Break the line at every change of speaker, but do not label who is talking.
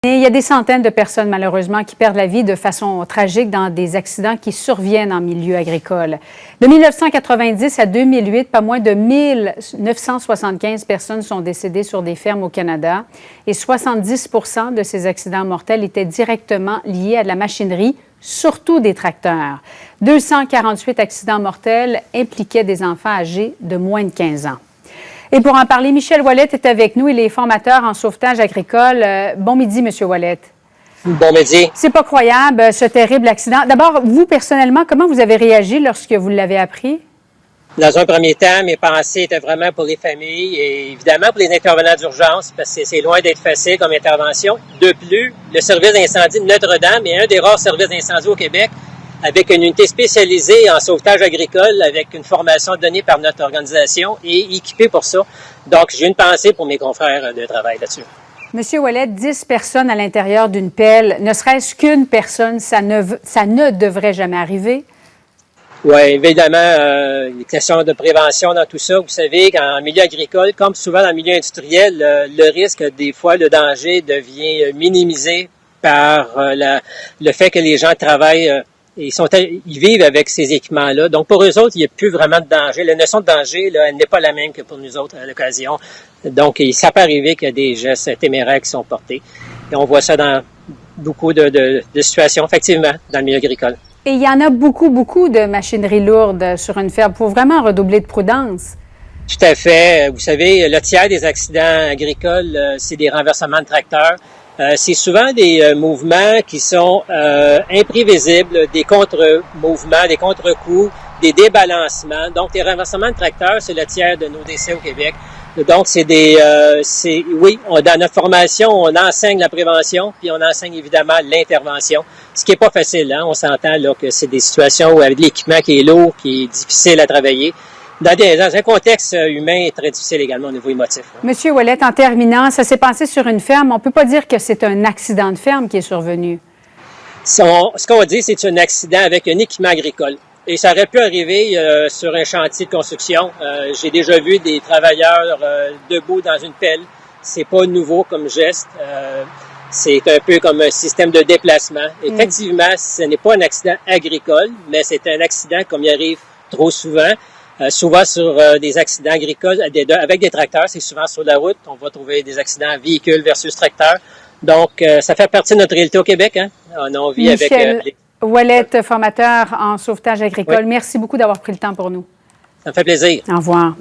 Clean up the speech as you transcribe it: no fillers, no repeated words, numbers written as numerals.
Et il y a des centaines de personnes, malheureusement, qui perdent la vie de façon tragique dans des accidents qui surviennent en milieu agricole. De 1990 à 2008, pas moins de 1975 personnes sont décédées sur des fermes au Canada et 70 de ces accidents mortels étaient directement liés à de la machinerie, surtout des tracteurs. 248 accidents mortels impliquaient des enfants âgés de moins de 15 ans. Et pour en parler, Michel Ouellette est avec nous. Il est formateur en sauvetage agricole. Bon midi, Monsieur Ouellette.
Bon midi.
C'est pas croyable, ce terrible accident. D'abord, vous, personnellement, comment vous avez réagi lorsque vous l'avez appris?
Dans un premier temps, mes pensées étaient vraiment pour les familles et évidemment pour les intervenants d'urgence, parce que c'est loin d'être facile comme intervention. De plus, le service d'incendie de Notre-Dame est un des rares services d'incendie au Québec avec une unité spécialisée en sauvetage agricole, avec une formation donnée par notre organisation et équipée pour ça. Donc, j'ai une pensée pour mes confrères de travail là-dessus.
Monsieur Ouellette, 10 personnes à l'intérieur d'une pelle, ne serait-ce qu'une personne, ça ne devrait jamais arriver?
Oui, évidemment, les questions de prévention dans tout ça. Vous savez qu'en milieu agricole, comme souvent dans le milieu industriel, le risque, des fois, le danger devient minimisé par le fait que les gens travaillent ils vivent avec ces équipements-là. Donc, pour eux autres, il n'y a plus vraiment de danger. La notion de danger, là, elle n'est pas la même que pour nous autres à l'occasion. Donc, ça peut arriver qu'il y a des gestes téméraires qui sont portés. Et on voit ça dans beaucoup de situations, effectivement, dans le milieu agricole.
Et il y en a beaucoup de machinerie lourde sur une ferme. Pour vraiment redoubler de prudence.
Tout à fait. Vous savez, le tiers des accidents agricoles, c'est des renversements de tracteurs. C'est souvent des mouvements qui sont imprévisibles, des contre-mouvements, des contre-coups, des débalancements. Donc, les renversements de tracteurs, c'est le tiers de nos décès au Québec. Donc, oui, dans notre formation, on enseigne la prévention, puis on enseigne évidemment l'intervention, ce qui est pas facile, hein. On s'entend là que c'est des situations où avec l'équipement qui est lourd, qui est difficile à travailler. Dans un contexte humain très difficile également au niveau émotif.
Monsieur Ouellette, en terminant, ça s'est passé sur une ferme. On ne peut pas dire que c'est un accident de ferme qui est survenu.
Ce qu'on dit, c'est un accident avec un équipement agricole. Et ça aurait pu arriver sur un chantier de construction. J'ai déjà vu des travailleurs debout dans une pelle. C'est pas nouveau comme geste. C'est un peu comme un système de déplacement. Effectivement, ce n'est pas un accident agricole, mais c'est un accident comme il arrive trop souvent. Souvent sur des accidents agricoles avec des tracteurs, c'est souvent sur la route. On va trouver des accidents véhicules versus tracteurs. Donc, ça fait partie de notre réalité au Québec. Hein? On vit
Michel
avec...
Ouellette, formateur en sauvetage agricole. Oui. Merci beaucoup d'avoir pris le temps pour nous.
Ça me fait plaisir.
Au revoir.